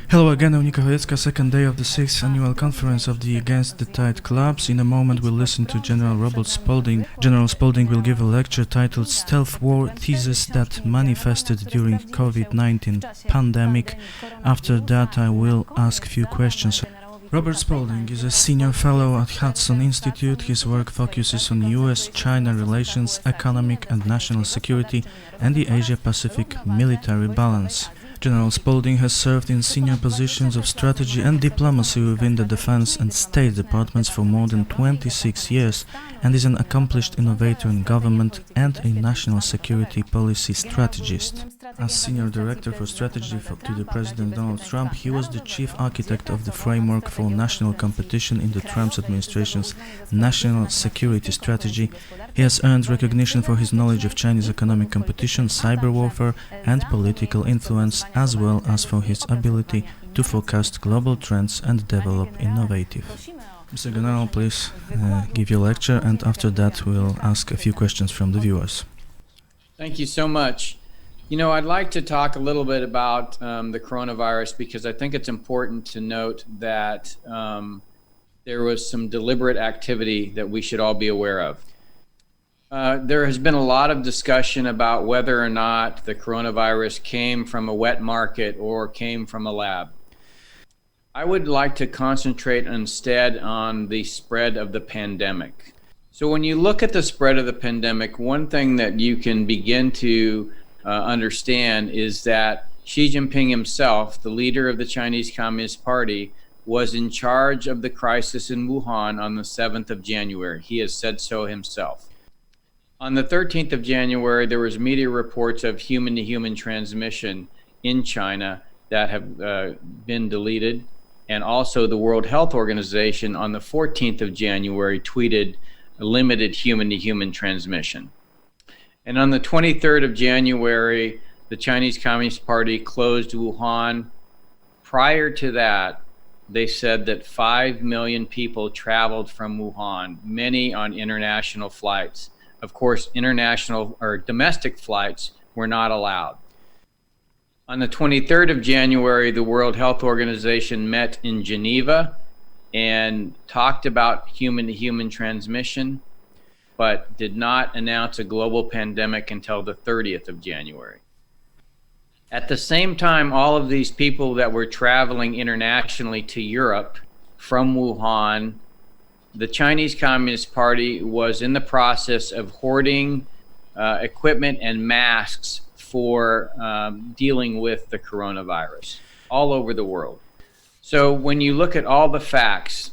Hello again, Monika Chojecka, second day of the 6th annual conference of the Against the Tide clubs. In a moment we'll listen to General Robert Saplding. General Saplding will give a lecture titled Stealth War Thesis that Manifested During COVID-19 Pandemic. After that I will ask a few questions. Robert Saplding is a senior fellow at Hudson Institute. His work focuses on US-China relations, economic and national security, and the Asia-Pacific military balance. General Saplding has served in senior positions of strategy and diplomacy within the Defense and State Departments for more than 26 years and is an accomplished innovator in government and a national security policy strategist. As Senior Director for Strategy to the President Donald Trump, he was the chief architect of the framework for national competition in the Trump administration's national security strategy. He has earned recognition for his knowledge of Chinese economic competition, cyber warfare, and political influence, as well as for his ability to forecast global trends and develop innovative. Mr. General, please give your lecture, and after that we'll ask a few questions from the viewers. Thank you so much. You know, I'd like to talk a little bit about the coronavirus because I think it's important to note that there was some deliberate activity that we should all be aware of. There has been a lot of discussion about whether or not the coronavirus came from a wet market or came from a lab. I would like to concentrate instead on the spread of the pandemic. So when you look at the spread of the pandemic, one thing that you can begin to understand is that Xi Jinping himself, the leader of the Chinese Communist Party, was in charge of the crisis in Wuhan on the 7th of January. He has said so himself. On the 13th of January, there was media reports of human-to-human transmission in China that have been deleted. And also the World Health Organization on the 14th of January tweeted limited human-to-human transmission. And on the 23rd of January, the Chinese Communist Party closed Wuhan. Prior to that, they said that 5 million people traveled from Wuhan, many on international flights. Of course, international or domestic flights were not allowed. On the 23rd of January, the World Health Organization met in Geneva and talked about human-to-human transmission, but did not announce a global pandemic until the 30th of January. At the same time, all of these people that were traveling internationally to Europe from Wuhan, the Chinese Communist Party was in the process of hoarding equipment and masks for dealing with the coronavirus all over the world. So when you look at all the facts,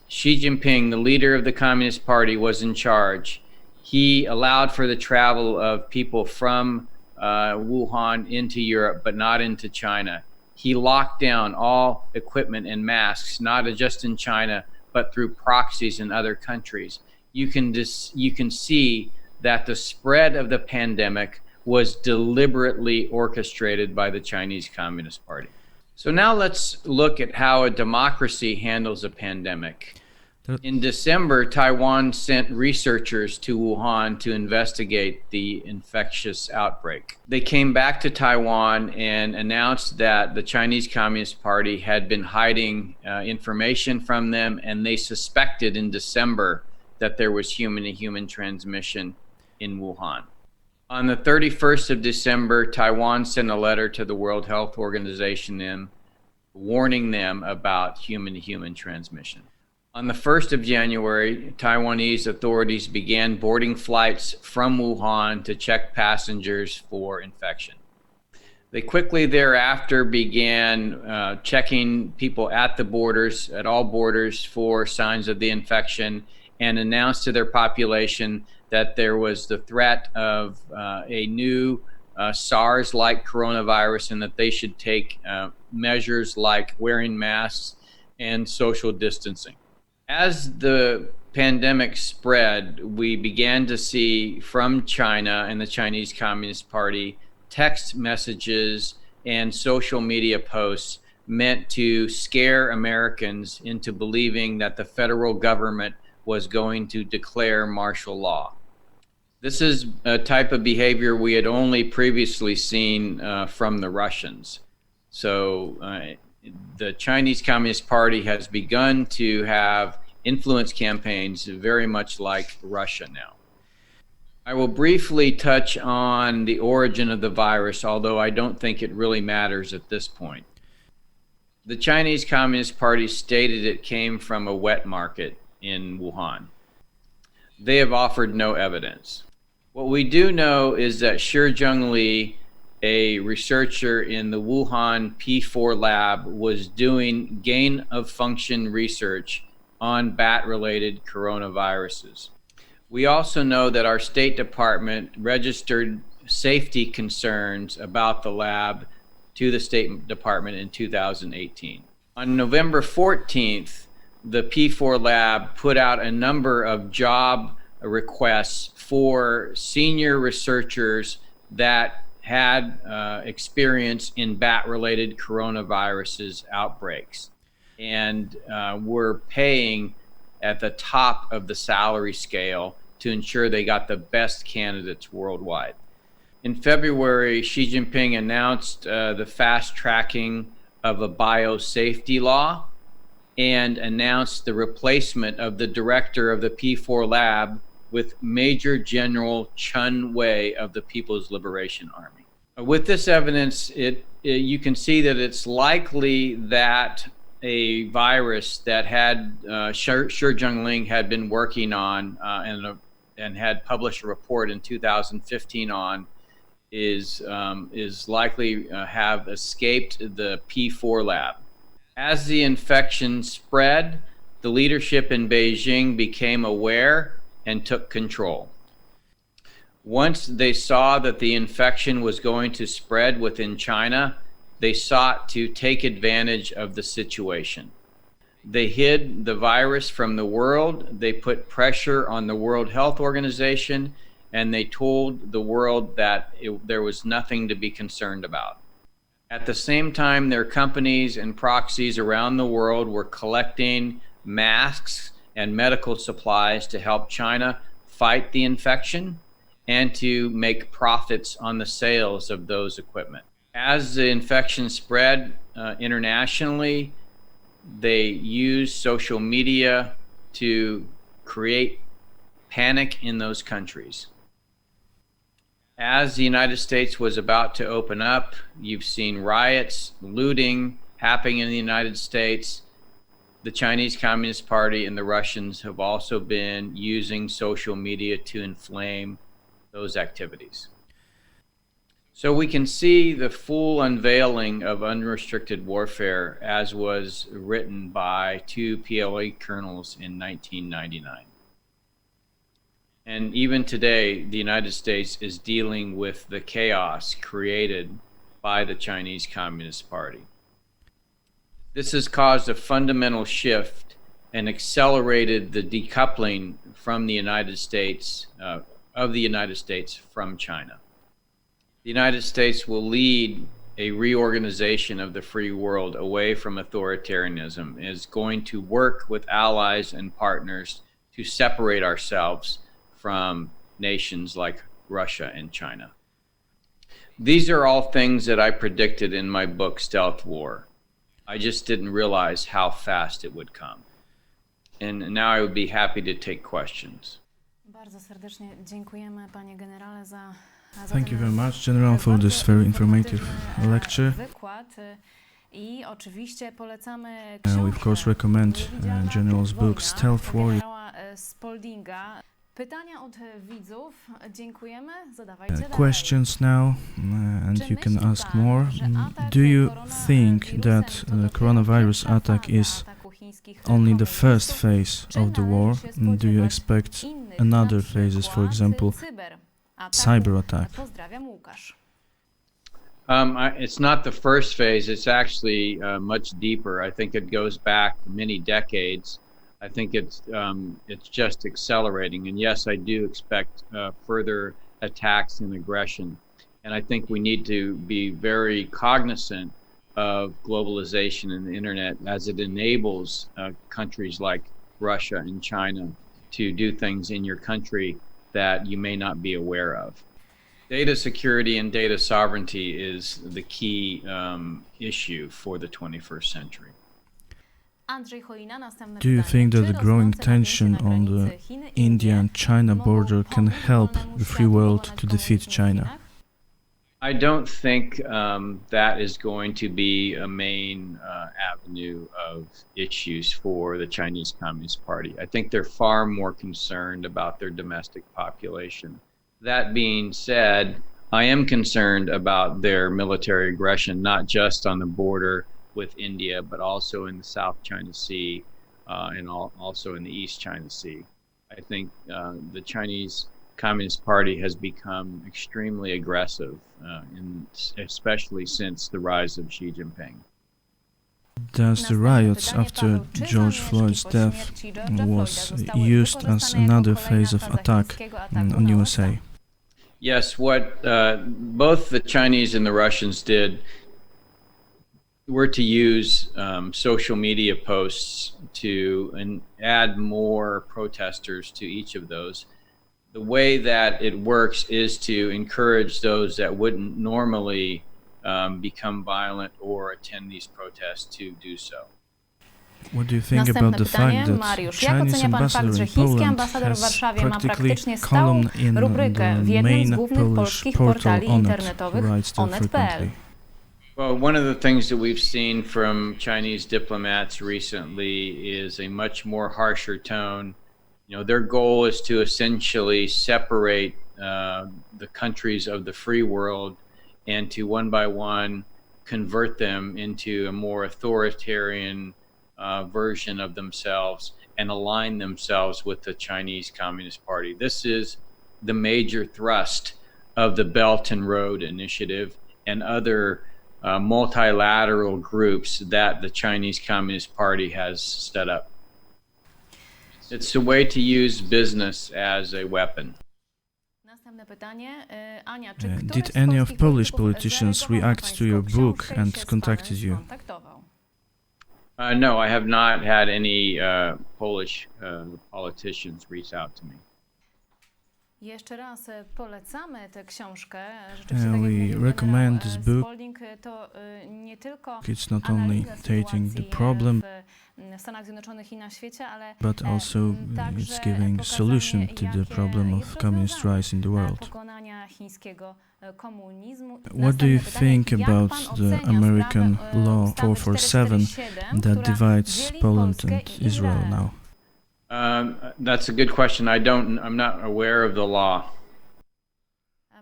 Xi Jinping, the leader of the Communist Party, was in charge. He allowed for the travel of people from Wuhan into Europe, but not into China. He locked down all equipment and masks, not just in China, but through proxies in other countries. You can see that the spread of the pandemic was deliberately orchestrated by the Chinese Communist Party. So now let's look at how a democracy handles a pandemic. In December, Taiwan sent researchers to Wuhan to investigate the infectious outbreak. They came back to Taiwan and announced that the Chinese Communist Party had been hiding information from them, and they suspected in December that there was human-to-human transmission in Wuhan. On the 31st of December, Taiwan sent a letter to the World Health Organization warning them about human-to-human transmission. On the 1st of January, Taiwanese authorities began boarding flights from Wuhan to check passengers for infection. They quickly thereafter began checking people at the borders, at all borders, for signs of the infection, and announced to their population that there was the threat of a new SARS-like coronavirus and that they should take measures like wearing masks and social distancing. As the pandemic spread, we began to see from China and the Chinese Communist Party text messages and social media posts meant to scare Americans into believing that the federal government was going to declare martial law. This is a type of behavior we had only previously seen from the Russians. So the Chinese Communist Party has begun to have influence campaigns very much like Russia now. I will briefly touch on the origin of the virus, although I don't think it really matters at this point. The Chinese Communist Party stated it came from a wet market in Wuhan. They have offered no evidence. What we do know is that Shi Zhengli, a researcher in the Wuhan P4 lab, was doing gain of function research on bat-related coronaviruses. We also know that our State Department registered safety concerns about the lab to the State Department in 2018. On November 14th, the P4 lab put out a number of job requests for senior researchers that had experience in bat-related coronaviruses outbreaks, and were paying at the top of the salary scale to ensure they got the best candidates worldwide. In February, Xi Jinping announced the fast tracking of a biosafety law and announced the replacement of the director of the P4 lab with Major General Chun Wei of the People's Liberation Army. With this evidence, you can see that it's likely that a virus that had Shi Zhengli had been working on and had published a report in 2015 on is likely have escaped the P4 lab. As the infection spread, the leadership in Beijing became aware and took control. Once they saw that the infection was going to spread within China, they sought to take advantage of the situation. They hid the virus from the world, they put pressure on the World Health Organization, and they told the world that there was nothing to be concerned about. At the same time, their companies and proxies around the world were collecting masks and medical supplies to help China fight the infection and to make profits on the sales of those equipment. As the infection spread internationally, they used social media to create panic in those countries. As the United States was about to open up, you've seen riots, looting happening in the United States. The Chinese Communist Party and the Russians have also been using social media to inflame those activities. So we can see the full unveiling of unrestricted warfare as was written by two PLA colonels in 1999. And even today, the United States is dealing with the chaos created by the Chinese Communist Party. This has caused a fundamental shift and accelerated the decoupling from the United States, of the United States from China. The United States will lead a reorganization of the free world away from authoritarianism, is going to work with allies and partners to separate ourselves from nations like Russia and China. These are all things that I predicted in my book, Stealth War. I just didn't realize how fast it would come. And now I would be happy to take questions. Bardzo serdecznie dziękujemy, panie generale, za Thank you very much, General, for this very informative lecture. I oczywiście polecamy We of course recommend General's book Stealth War. Sapldinga. Pytania od widzów. Dziękujemy. Zadawajcie dalej. Questions now, and you can ask more. Do you think that the coronavirus attack is only the first phase of the war? Do you expect another phases, for example, cyber attack? It's not the first phase. It's actually much deeper. I think it goes back many decades. I think it's just accelerating. And yes, I do expect further attacks and aggression. And I think we need to be very cognizant of globalization and the internet as it enables countries like Russia and China to do things in your country that you may not be aware of. Data security and data sovereignty is the key issue for the 21st century. Do you think that the growing tension on the India and China border can help the free world to defeat China? I don't think that is going to be a main avenue of issues for the Chinese Communist Party. I think they're far more concerned about their domestic population. That being said, I am concerned about their military aggression, not just on the border with India, but also in the South China Sea and also in the East China Sea. I think the Chinese Communist Party has become extremely aggressive, especially since the rise of Xi Jinping. Does the riots after George Floyd's death was used as another phase of attack on USA? Yes, what both the Chinese and the Russians did were to use social media posts to add more protesters to each of those. The way that it works is to encourage those that wouldn't normally become violent or attend these protests to do so. What do you think about the fact that Chinese ambassador in Poland has practically column in the main Polish portal on it, who writes there frequently? Well, one of the things that we've seen from Chinese diplomats recently is a much more harsher tone. You know, their goal is to essentially separate the countries of the free world and to one by one convert them into a more authoritarian version of themselves and align themselves with the Chinese Communist Party. This is the major thrust of the Belt and Road Initiative and other multilateral groups that the Chinese Communist Party has set up. It's a way to use business as a weapon. Did any of Polish politicians react to your book and contacted you? No, I have not had any Polish politicians reach out to me. Jeszcze raz polecamy tę książkę. We recommend this book. It's not only taking the problem, w Stanach Zjednoczonych i na świecie, ale but also it's giving a solution to the problem of communist rise in the world. pokonania chińskiego komunizmu. What do you think about the American law 447 that divides Poland and Israel now? That's a good question. I'm not aware of the law.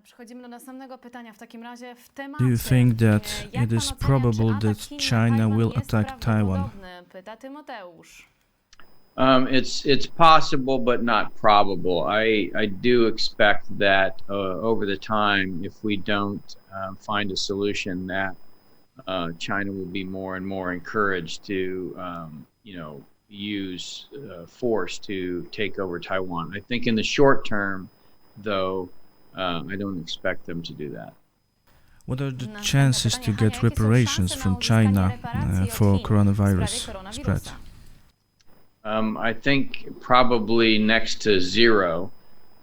Przechodzimy do następnego pytania. W takim razie w Do you temacie. think that Jak it is pan ocenia, czy probable atak that Chin na China Tajwan will jest attack Taiwan? prawdopodobny? Pyta Tymoteusz. It's possible, but not probable. I do expect that over the time, if we don't find a solution, that China will be more and more encouraged to, use force to take over Taiwan. I think in the short term, though, I don't expect them to do that. What are the chances to get reparations from China for coronavirus spread? I think probably next to zero.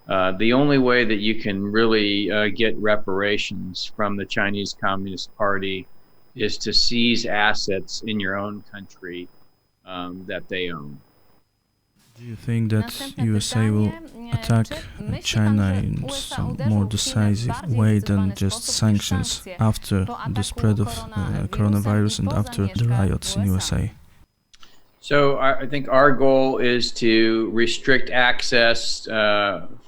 The only way that you can really get reparations from the Chinese Communist Party is to seize assets in your own country that they own. Do you think that USA will attack China in some more decisive way than just sanctions after the spread of coronavirus and after the riots in USA? So I think our goal is to restrict access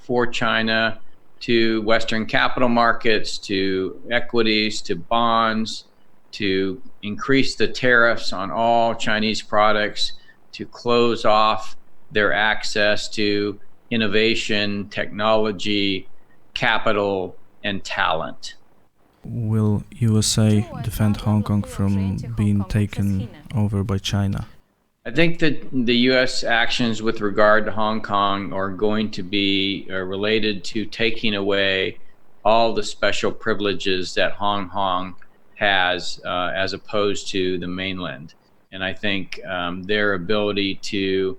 for China to Western capital markets, to equities, to bonds, to increase the tariffs on all Chinese products, to close off their access to innovation, technology, capital, and talent. Will USA defend Hong Kong from being taken over by China? I think that the U.S. actions with regard to Hong Kong are going to be related to taking away all the special privileges that Hong Kong has as opposed to the mainland. And I think their ability to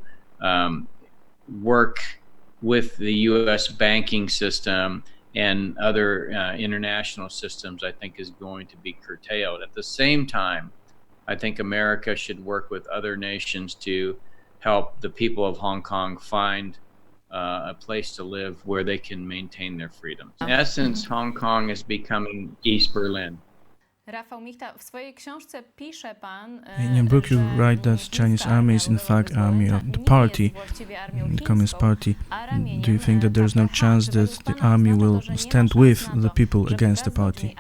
work with the U.S. banking system and other international systems, I think, is going to be curtailed. At the same time, I think America should work with other nations to help the people of Hong Kong find a place to live where they can maintain their freedoms. In essence, Hong Kong is becoming East Berlin. Rafał Michta, w swojej książce pisze pan, In your book, you write that Chinese army is in fact army of the party, the Communist Party. Do you think that there's no chance that the army will stand with the people against the party?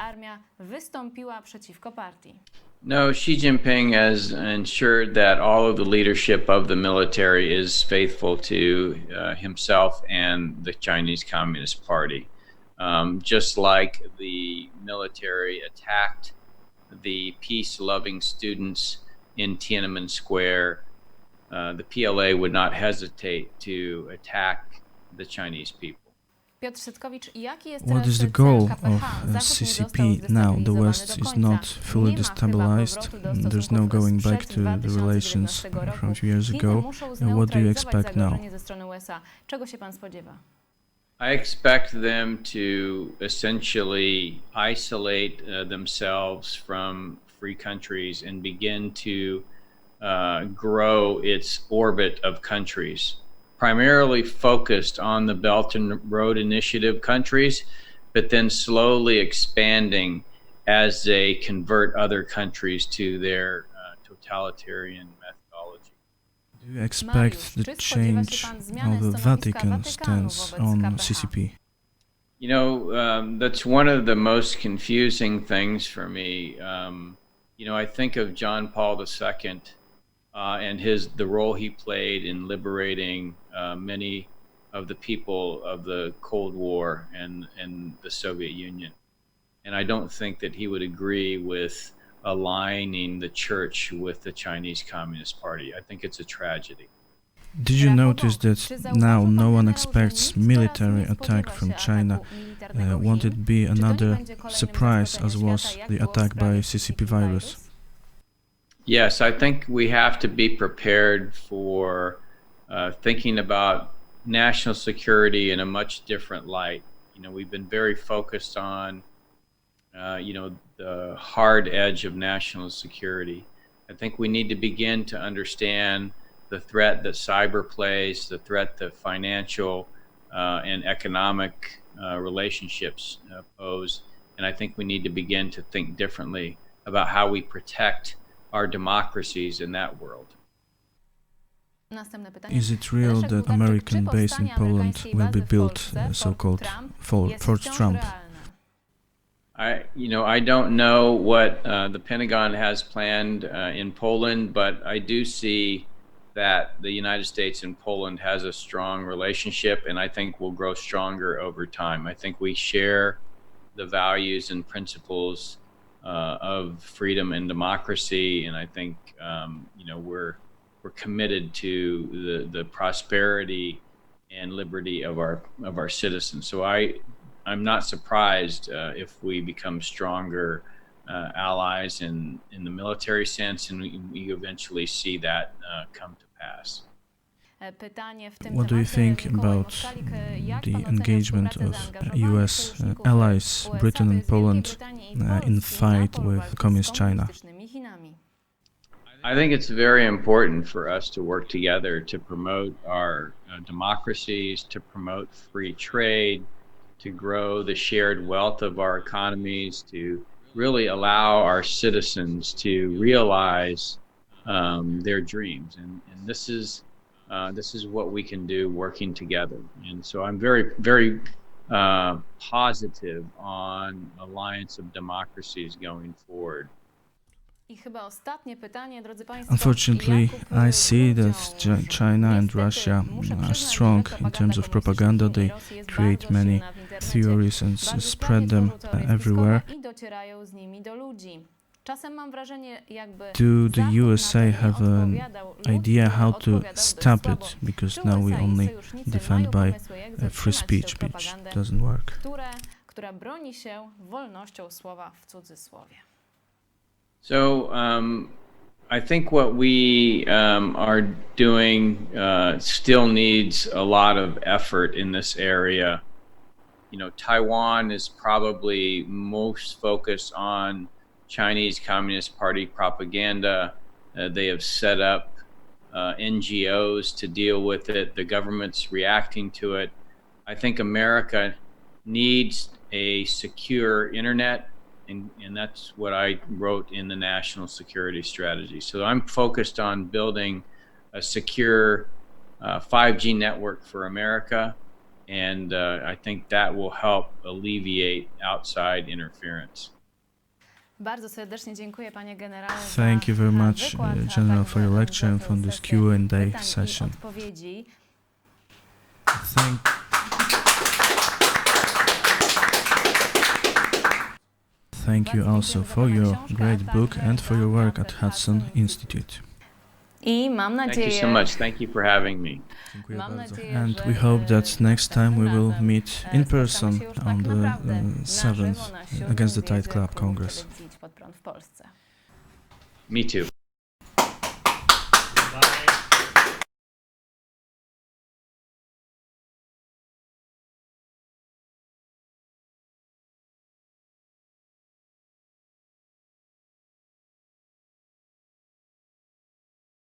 Wystąpiła przeciwko partii. No, Xi Jinping has ensured that all of the leadership of the military is faithful to himself and the Chinese Communist Party. Just like the military attacked the peace-loving students in Tiananmen Square, the PLA would not hesitate to attack the Chinese people. Piotr Szytkowicz, jaki jest What is the goal of CCP now? The West is not fully destabilized. There's no going back to the relations from a few years ago. What do you expect now? Czego się pan spodziewa? I expect them to essentially isolate themselves from free countries and begin to grow its orbit of countries, primarily focused on the Belt and Road Initiative countries, but then slowly expanding as they convert other countries to their totalitarian methodology. Do you expect the change of the Vatican stance on CCP? You know, that's one of the most confusing things for me. I think of John Paul II and the role he played in liberating many of the people of the Cold War and the Soviet Union. And I don't think that he would agree with aligning the church with the Chinese Communist Party. I think it's a tragedy. Did you notice that now no one expects military attack from China? Won't it be another surprise as was the attack by CCP virus? Yes, I think we have to be prepared for thinking about national security in a much different light. We've been very focused on, the hard edge of national security. I think we need to begin to understand the threat that cyber plays, the threat that financial and economic relationships pose. And I think we need to begin to think differently about how we protect our democracies in that world. Is it real that American base in Poland will be built, so-called Fort Trump? I don't know what the Pentagon has planned in Poland, but I do see that the United States and Poland has a strong relationship, and I think will grow stronger over time. I think we share the values and principles of freedom and democracy, and I think we're committed to the prosperity and liberty of our citizens. So I'm not surprised if we become stronger allies in the military sense, and we eventually see that come to pass. What do you think about the engagement of US allies, Britain and Poland, in fight with communist China? I think it's very important for us to work together to promote our democracies, to promote free trade, to grow the shared wealth of our economies, to really allow our citizens to realize their dreams. And this is what we can do working together. And so I'm very, very positive on alliance of democracies going forward. Unfortunately, I see that China and Russia are strong in terms of propaganda. They create many theories and spread them everywhere. Do the USA have an idea how to stop it? Because now we only defend by free speech, which doesn't work. So I think what we are doing still needs a lot of effort in this area. Taiwan is probably most focused on Chinese Communist Party propaganda. They have set up NGOs to deal with it. The government's reacting to it. I think America needs a secure internet, and that's what I wrote in the national security strategy. So I'm focused on building a secure 5G network for America, and I think that will help alleviate outside interference. Bardzo serdecznie dziękuję, panie generale. Thank you very much, wykład, a General, także for your za lecture and tę for this sesję Q&A pytań i session. odpowiedzi. Thank you also for your great book and for your work at Hudson Institute. I mam Thank nadzieję, you so much. Thank you for having me. Dziękuję Mam bardzo. nadzieję, And że, we hope that next time we will razem, meet in spotkamy person się już on tak the naprawdę na 7th żywo na 7. against the Tide zjeździe Club Klubu Congress. Telewizji Idź Pod Prąd w Polsce. Me too.